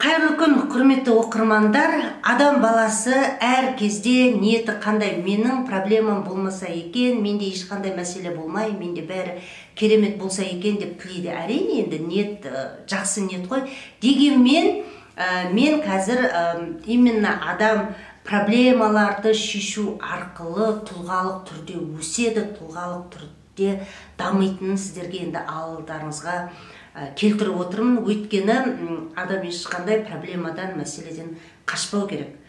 Қайырлы күн, құрметті оқырмандар. Адам баласы әр кезде ниеті қандай, менің проблемам болмаса екен, менде ешқандай мәселе болмай, менде бәрі керемет болса екен деп тілейді. Әрине, енді ниет жақсы ниет қой. Дегенмен мен қазір именно адам проблемаларды шешу арқылы тұлғалық түрде өседі, тұлғалық түрде дамитынын сіздерге енді алдарыңызға келтіріп отырмын. Өйткені адам ешқандай проблемадан, мәселеден қашпау керек.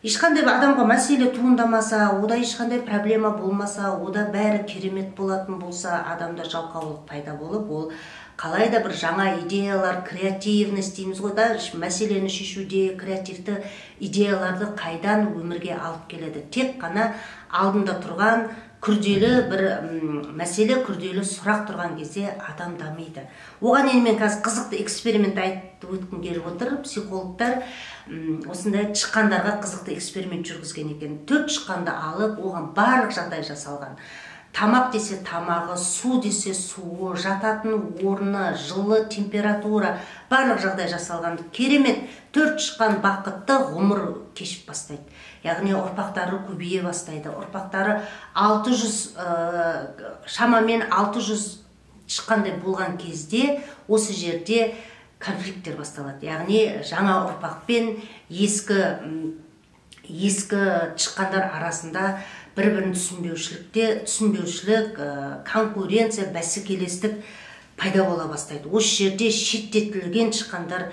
Ешқандай адамға мәселе туындамаса, ода ешқандай проблема болмаса, ода бәрі керемет болатын болса, адамда жалқаулық пайда болып, ол қалайда бір жаңа идеялар, креативность дейміз ғой да, мәселені шешуде креативті идеяларды қайдан өмірге алып келеді. Тек қана алдында тұрған күрделі бір мәселе, күрделі сұрақ тұрған кезде адам дамиды. Оған енді мен қазір қызықты эксперимент айтып өткім келіп отыр. Психологтар осындай тышқандарға қызықты эксперимент жүргізген екен. 4 тышқанды алып, оған барлық жағдай жасалған. Тамақ десе тамағы, су десе суы, жататын орны, жылы температура, барлық жағдай жасалған. Керемет, 4 тышқан бақытты ғұмыр кешіп бастайды. Яғни ұрпақтары көбейе бастайды. Ұрпақтары шамамен 600 тышқандай болған кезде осы жерде конфликттер басталады. Яғни жаңа ұрпақпен ескі тышқандар арасында бір-бірін түсінбеушілік, конкуренция, бәсекелестік пайда бола бастайды. Осы жерде шеттетілген тышқандар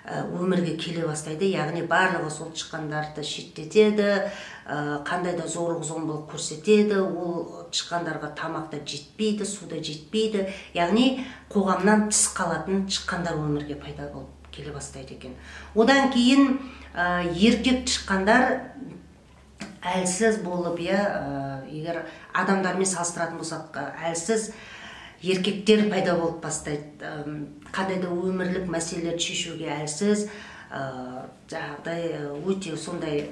өмірге келе бастайды. Яғни барлығы сол тышқандарды шеттетеді, қандай да зорлық-зомбылық көрсетеді, ол тышқандарға тамақта жетпейді, суда жетпейді. Яғни қоғамнан тыс қалатын тышқандар өмірге пайда болып келе бастайды екен. Одан кейін еркек тышқандар әлсіз болып, егер адамдармен салыстыратын болсақ, әлсіз еркектер пайда болып бастайды. Қандай да өмірлік мәселелерді шешуге әлсіз, өте сондай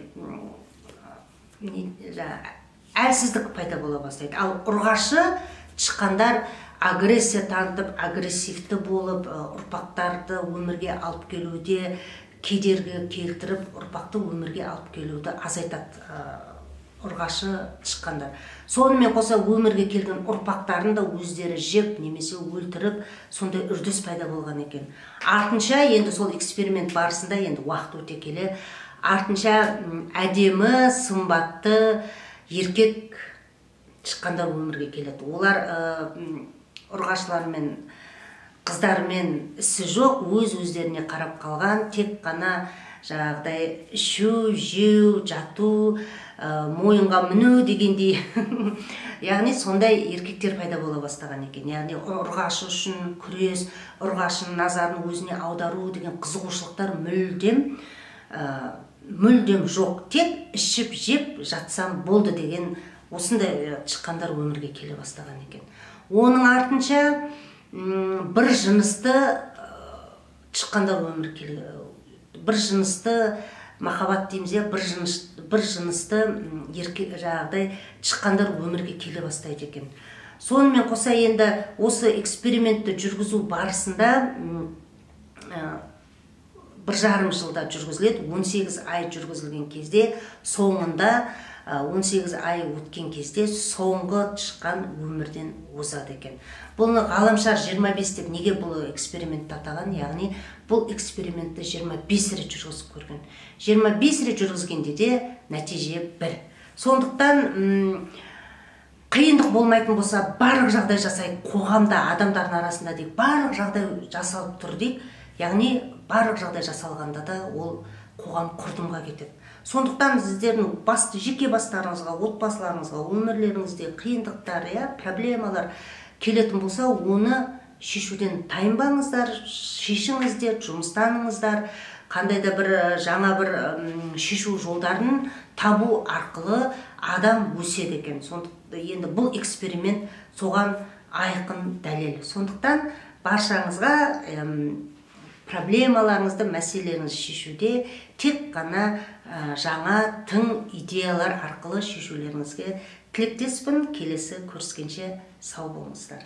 әлсіздік пайда бола бастайды. Ал ұрғашы тышқандар агрессия танытып, агрессивті болып, ұрпақтарды өмірге алып келуде кедергі келтіріп, ұрпақты өмірге алып келуді азайтады ұрғашы тышқандар. Сонымен қоса өмірге келген ұрпақтарын да өздері жеп, немесе өлтіріп, сондай үрдіс пайда болған екен. Артынша, енді сол эксперимент барысында, енді уақыт өте келе, артынша әдемі, сымбатты еркек тышқандар өмірге келеді. Олар ұрғашылармен, қыздармен ісі жоқ, өз-өздеріне қарап қалған, тек қана жағдай ішу, жеу, жату, мойынға міну дегендей. Яғни сондай еркектер пайда бола бастаған екен. Яғни ұрғашы үшін күрес, ұрғашының назарын өзіне аудару деген қызығушылықтар мүлдем жоқ. Тек ішіп, жеп, жатсам болды деген осындай тышқандар өмірге келе бастаған екен. Оның артынша бір жынысты тышқандар өмірге келе, бір жынысты махаббат дейміз, бір жынысты жағдай тышқандар өмірге келе бастайды екен. Сонымен қоса енді осы экспериментті жүргізу барысында 1,5 жылда жүргізіледі. 18 ай жүргізілген кезде, соңында 18 ай өткен кезде соңғы тышқан өмірден озады екен. Бұны ғаламшар 25 деп неге бұл экспериментті атаған? Яғни бұл экспериментті 25 рет жүргізіп көрген. 25 рет жүргізгенде де нәтиже бір. Сондықтан қиындық болмайтын болса, барлық жағдай жасайды. Қоғамда, адамдардың арасында дейік, барлық жағдай жасалып тұр дейік. Яғни барлық жағдай жасалғанда да ол қоғам құрдымға кетеді. Сондықтан сіздердің жеке бастарыңызға, отбасыларыңызға, өмірлеріңізде қиындықтар, проблемалар келетін болса, оны шешуден тайынбаңыздар, шешіңіздер, жұмыстаныңыздар, қандай да бір жаңа бір шешу жолдарын табу арқылы адам өседі екен. Сондықтан енді бұл эксперимент соған айқын дәлел. Сондықтан баршаңызға проблемаларыңызды, мәселелеріңізді шешуде тек қана жаңа тың идеялар арқылы шешулеріңізге тілектеспін. Келесі көріскенше сау болыңыздар.